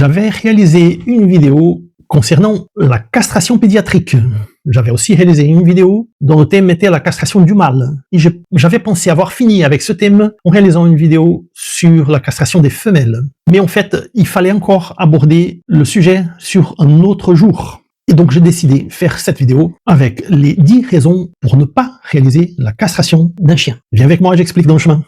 j'avais réalisé une vidéo concernant la castration pédiatrique. J'avais aussi réalisé une vidéo dont le thème était la castration du mâle. Et j'avais pensé avoir fini avec ce thème en réalisant une vidéo sur la castration des femelles. Mais en fait, il fallait encore aborder le sujet sur un autre jour. Et donc j'ai décidé de faire cette vidéo avec les 10 raisons pour ne pas réaliser la castration d'un chien. Viens avec moi, j'explique dans le chemin.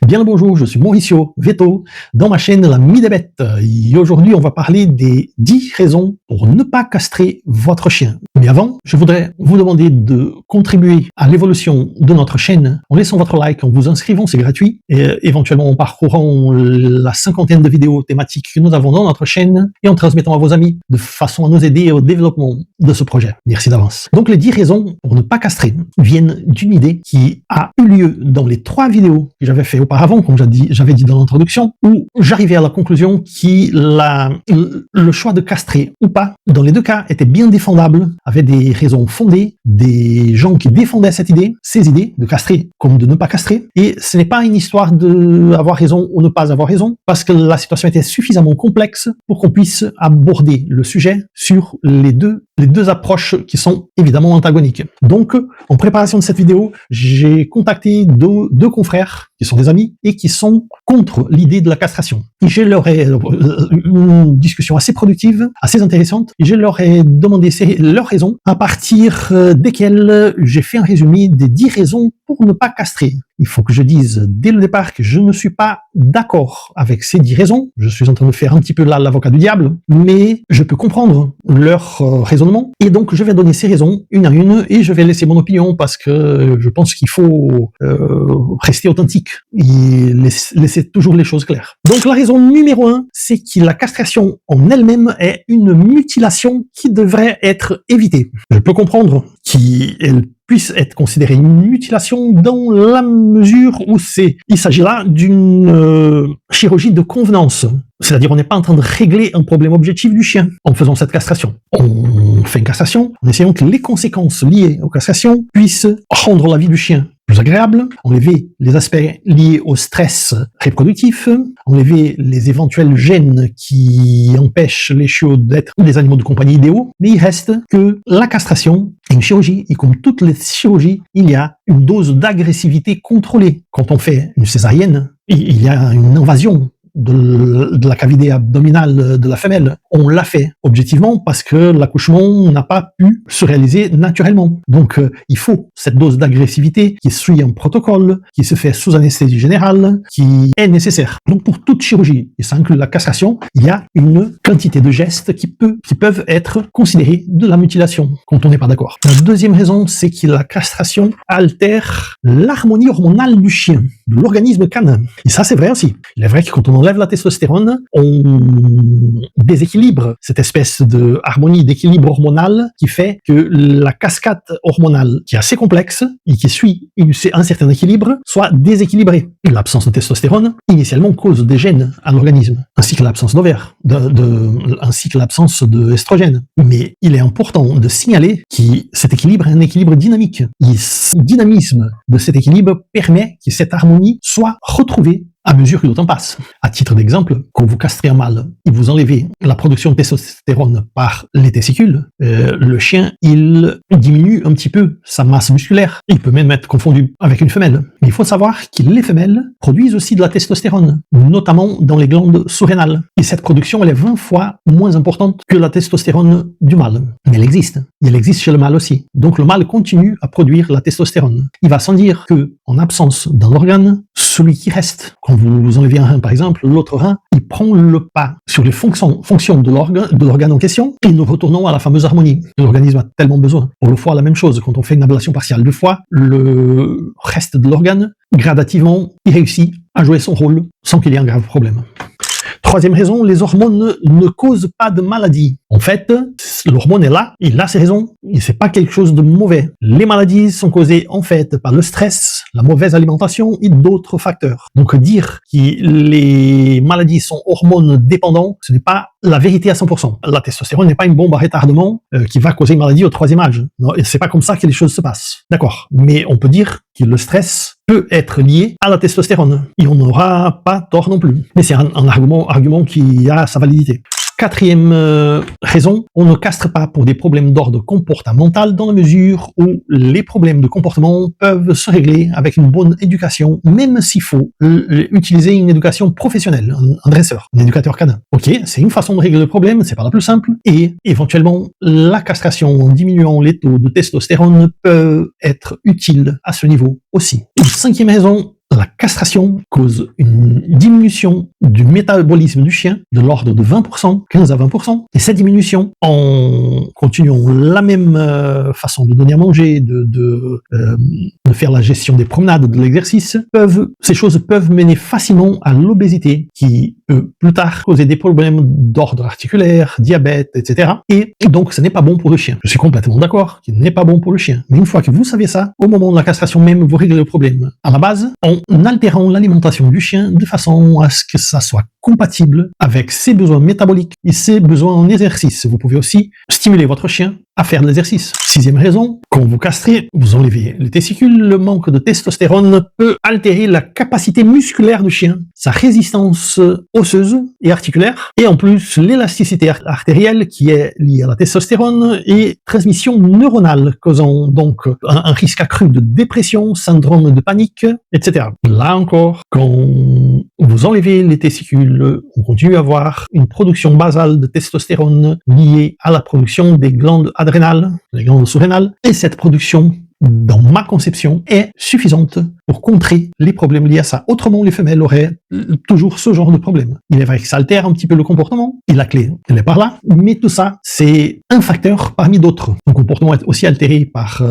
Bien le bonjour, je suis Mauricio Veto, dans ma chaîne L'Ami des Bêtes. Et aujourd'hui, on va parler des 10 raisons pour ne pas castrer votre chien. Mais avant, je voudrais vous demander de contribuer à l'évolution de notre chaîne en laissant votre like, en vous inscrivant, c'est gratuit, et éventuellement en parcourant la 50aine de vidéos thématiques que nous avons dans notre chaîne et en transmettant à vos amis de façon à nous aider au développement de ce projet. Merci d'avance. Donc les 10 raisons pour ne pas castrer viennent d'une idée qui a eu lieu dans les 3 vidéos que j'avais fait auparavant, comme j'avais dit dans l'introduction, où j'arrivais à la conclusion que le choix de castrer ou pas, dans les deux cas, était bien défendable, avait des raisons fondées, des gens qui défendaient ces idées de castrer comme de ne pas castrer, et ce n'est pas une histoire d'avoir raison ou ne pas avoir raison, parce que la situation était suffisamment complexe pour qu'on puisse aborder le sujet sur les deux approches qui sont évidemment antagoniques. Donc, en préparation de cette vidéo, j'ai contacté deux confrères qui sont des amis et qui sont contre l'idée de la castration. Et je leur ai une discussion assez productive, assez intéressante, et je leur ai demandé leurs raisons, à partir desquelles j'ai fait un résumé des 10 raisons pour ne pas castrer. Il faut que je dise dès le départ que je ne suis pas d'accord avec ces 10 raisons. Je suis en train de faire un petit peu là l'avocat du diable, mais je peux comprendre leur raisonnement. Et donc, je vais donner ces raisons une à une et je vais laisser mon opinion parce que je pense qu'il faut rester authentique et laisser toujours les choses claires. Donc, la raison numéro 1, c'est que la castration en elle-même est une mutilation qui devrait être évitée. Je peux comprendre qu'elle puisse être considérée une mutilation dans la mesure où il s'agit là d'une chirurgie de convenance. C'est-à-dire, on n'est pas en train de régler un problème objectif du chien en faisant cette castration. On fait une castration en essayant que les conséquences liées aux castrations puissent rendre la vie du chien plus agréable, enlever les aspects liés au stress reproductif, enlever les éventuels gènes qui empêchent les chiots d'être des animaux de compagnie idéaux, mais il reste que la castration est une chirurgie, et comme toutes les chirurgies, il y a une dose d'agressivité contrôlée. Quand on fait une césarienne, il y a une invasion de la cavité abdominale de la femelle. On l'a fait objectivement parce que l'accouchement n'a pas pu se réaliser naturellement. Donc il faut cette dose d'agressivité qui suit un protocole, qui se fait sous anesthésie générale, qui est nécessaire. Donc pour toute chirurgie, et ça inclut la castration, il y a une quantité de gestes qui peuvent être considérés de la mutilation, quand on n'est pas d'accord. La deuxième raison, c'est que la castration altère l'harmonie hormonale du chien, de l'organisme canin. Et ça, c'est vrai aussi. Il est vrai que quand on enlève la testostérone, on déséquilibre cette espèce de harmonie, d'équilibre hormonal qui fait que la cascade hormonale, qui est assez complexe et qui suit un certain équilibre, soit déséquilibrée. L'absence de testostérone, initialement, cause des gènes à l'organisme, ainsi que l'absence d'ovaires, ainsi que l'absence d'estrogène. Mais il est important de signaler que cet équilibre est un équilibre dynamique. Et le dynamisme de cet équilibre permet que cette harmonie soit retrouvée à mesure que le temps passe. À titre d'exemple, quand vous castrez un mâle et vous enlevez la production de testostérone par les testicules, le chien, il diminue un petit peu sa masse musculaire. Il peut même être confondu avec une femelle. Mais il faut savoir que les femelles produisent aussi de la testostérone, notamment dans les glandes surrénales. Et cette production, elle est 20 fois moins importante que la testostérone du mâle. Mais elle existe. Et elle existe chez le mâle aussi. Donc le mâle continue à produire la testostérone. Il va sans dire que, en absence d'un organe, celui qui reste, quand vous enlevez un rein par exemple, l'autre rein, il prend le pas sur les fonctions de l'organe en question, et nous retournons à la fameuse harmonie que l'organisme a tellement besoin. Pour le foie, la même chose, quand on fait une ablation partielle du foie, le reste de l'organe, gradativement, il réussit à jouer son rôle sans qu'il y ait un grave problème. Troisième raison, les hormones ne causent pas de maladie. En fait, l'hormone est là, il a ses raisons, et c'est pas quelque chose de mauvais. Les maladies sont causées en fait par le stress, la mauvaise alimentation et d'autres facteurs. Donc dire que les maladies sont hormones dépendantes, ce n'est pas la vérité à 100%. La testostérone n'est pas une bombe à retardement qui va causer une maladie au 3e âge. Non, c'est pas comme ça que les choses se passent. D'accord. Mais on peut dire que le stress peut être lié à la testostérone. Et on n'aura pas tort non plus. Mais c'est un argument qui a sa validité. 4e raison, on ne castre pas pour des problèmes d'ordre comportemental dans la mesure où les problèmes de comportement peuvent se régler avec une bonne éducation, même s'il faut utiliser une éducation professionnelle, un dresseur, un éducateur canin. Ok, c'est une façon de régler le problème, c'est pas la plus simple, et éventuellement, la castration en diminuant les taux de testostérone peut être utile à ce niveau aussi. 5e raison, la castration cause une diminution du métabolisme du chien de l'ordre de 20%, 15 à 20%, et cette diminution, en continuant la même façon de donner à manger, de faire la gestion des promenades, de l'exercice, ces choses peuvent mener facilement à l'obésité, qui peut plus tard causer des problèmes d'ordre articulaire, diabète, etc. Et donc, ce n'est pas bon pour le chien. Je suis complètement d'accord qu'il n'est pas bon pour le chien. Mais une fois que vous savez ça, au moment de la castration même, vous réglez le problème. À la base, en altérant l'alimentation du chien de façon à ce que ça soit compatible avec ses besoins métaboliques et ses besoins en exercice. Vous pouvez aussi stimuler votre chien à faire de l'exercice. 6e raison, quand vous castrez, vous enlevez les testicules, le manque de testostérone peut altérer la capacité musculaire du chien, sa résistance osseuse et articulaire, et en plus l'élasticité artérielle qui est liée à la testostérone et transmission neuronale, causant donc un risque accru de dépression, syndrome de panique, etc. Là encore, quand vous enlevez les testicules, on continue à avoir une production basale de testostérone liée à la production des glandes adrénales, les glandes surrénales, et cette production, dans ma conception, est suffisante pour contrer les problèmes liés à ça. Autrement, les femelles auraient toujours ce genre de problème. Il est vrai que ça altère un petit peu le comportement, et la clé, elle est par là, mais tout ça, c'est un facteur parmi d'autres. Son comportement est aussi altéré par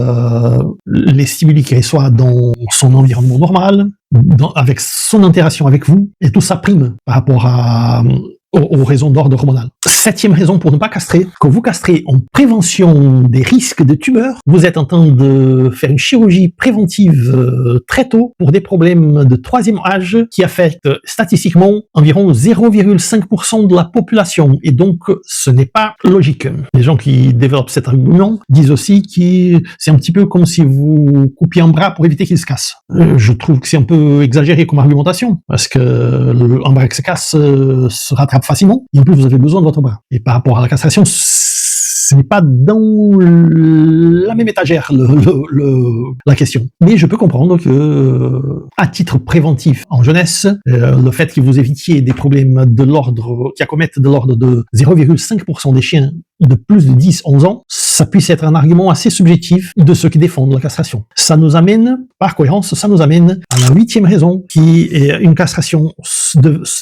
les stimuli qu'il reçoit dans son environnement normal, avec son interaction avec vous, et tout ça prime par rapport aux raisons d'ordre hormonal. 7e raison pour ne pas castrer, quand vous castrez en prévention des risques de tumeurs, vous êtes en train de faire une chirurgie préventive très tôt pour des problèmes de 3e âge qui affectent statistiquement environ 0,5% de la population, et donc ce n'est pas logique. Les gens qui développent cet argument disent aussi que c'est un petit peu comme si vous coupiez un bras pour éviter qu'il se casse. Je trouve que c'est un peu exagéré comme argumentation, parce que un bras qui se casse se rattrape facilement, et en plus vous avez besoin de votre bras. Et par rapport à la castration, ce n'est pas dans la même étagère la question. Mais je peux comprendre que, à titre préventif en jeunesse, le fait que vous évitiez des problèmes de l'ordre, qui accomettent de l'ordre de 0,5% des chiens de plus de 10-11 ans, ça puisse être un argument assez subjectif de ceux qui défendent la castration. Ça nous amène, par cohérence, ça nous amène à la 8e raison, qui est une castration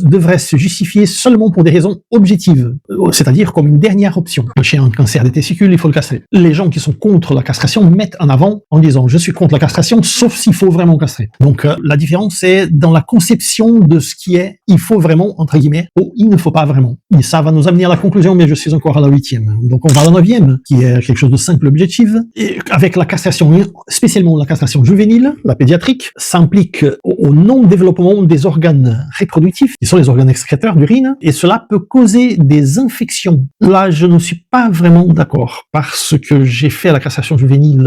devrait se justifier seulement pour des raisons objectives, c'est-à-dire comme une dernière option. Le chien a un cancer des testicules, il faut le castrer. Les gens qui sont contre la castration mettent en avant en disant « je suis contre la castration, sauf s'il faut vraiment castrer ». Donc la différence est dans la conception de ce qui est « il faut vraiment » entre guillemets ou « il ne faut pas vraiment ». Et ça va nous amener à la conclusion, mais je suis encore à la 8e. Donc on va à la 9e, qui est quelque chose de simple, objectif, et avec la castration, spécialement la castration juvénile, la pédiatrique, ça implique au non-développement des organes reproductifs, qui sont les organes excréteurs d'urine, et cela peut causer des infections. Là, je ne suis pas vraiment d'accord, parce que j'ai fait la castration juvénile,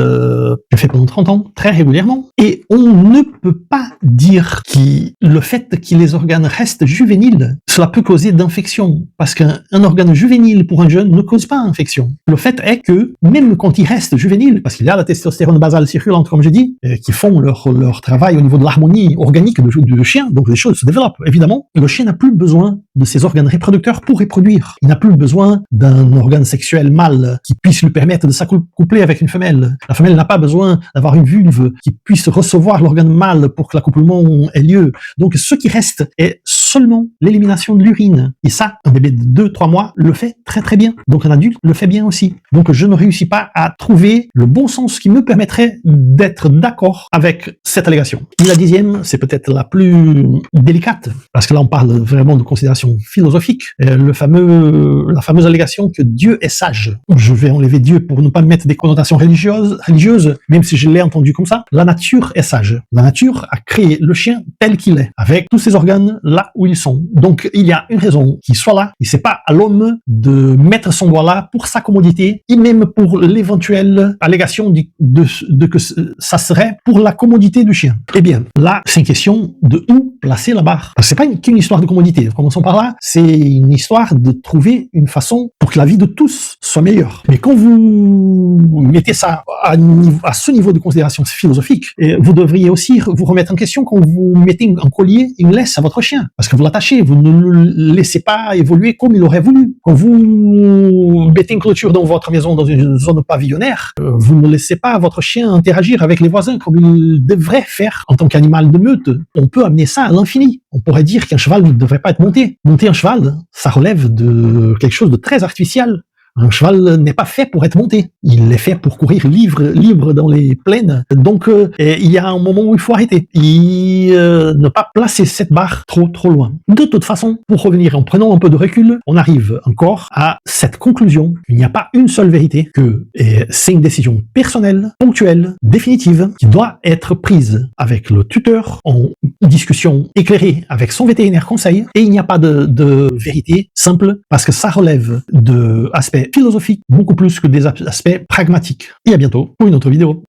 j'ai fait pendant 30 ans, très régulièrement, et on ne peut pas dire que le fait que les organes restent juvéniles, cela peut causer d'infections, parce qu'un organe juvénile pour un jeune ne cause pas infection. Le fait est que, même quand il reste juvénile, parce qu'il y a la testostérone basale circulante, comme je dis, qui font leur travail au niveau de l'harmonie organique du chien, donc les choses se développent, évidemment, le chien n'a plus besoin de ses organes reproducteurs pour reproduire. Il n'a plus besoin d'un organe sexuel mâle qui puisse lui permettre de s'accoupler avec une femelle. La femelle n'a pas besoin d'avoir une vulve qui puisse recevoir l'organe mâle pour que l'accouplement ait lieu. Donc ce qui reste est seulement l'élimination de l'urine. Et ça, un bébé de 2-3 mois le fait très très bien. Donc un adulte le fait bien aussi. Donc je ne réussis pas à trouver le bon sens qui me permettrait d'être d'accord avec cette allégation. Et la 10e, c'est peut-être la plus délicate, parce que là on parle vraiment de considération allégation philosophique, la fameuse allégation que Dieu est sage. Je vais enlever Dieu pour ne pas mettre des connotations religieuses, même si je l'ai entendu comme ça. La nature est sage. La nature a créé le chien tel qu'il est, avec tous ses organes là où ils sont. Donc il y a une raison qu'il soit là, et c'est pas à l'homme de mettre son doigt là pour sa commodité, et même pour l'éventuelle allégation que ça serait pour la commodité du chien. Eh bien, là, c'est une question de où placer la barre. C'est pas qu'une histoire de commodité. Commençons par là. C'est une histoire de trouver une façon pour que la vie de tous soit meilleure. Mais quand vous mettez ça à ce niveau de considération philosophique, vous devriez aussi vous remettre en question quand vous mettez un collier, une laisse à votre chien. Parce que vous l'attachez, vous ne le laissez pas évoluer comme il aurait voulu. Quand vous mettez une clôture dans votre maison, dans une zone pavillonnaire, vous ne laissez pas votre chien interagir avec les voisins comme il devrait faire en tant qu'animal de meute. On peut amener ça à l'infini. On pourrait dire qu'un cheval ne devrait pas être monté. Monter un cheval, ça relève de quelque chose de très artificiel. Un cheval n'est pas fait pour être monté. Il est fait pour courir libre dans les plaines. Donc, il y a un moment où il faut arrêter. Et ne pas placer cette barre trop loin. De toute façon, pour revenir en prenant un peu de recul, on arrive encore à cette conclusion. Il n'y a pas une seule vérité, que c'est une décision personnelle, ponctuelle, définitive, qui doit être prise avec le tuteur en discussion éclairée avec son vétérinaire conseil. Et il n'y a pas de vérité simple parce que ça relève d'aspects philosophiques beaucoup plus que des aspects pragmatiques. Et à bientôt pour une autre vidéo.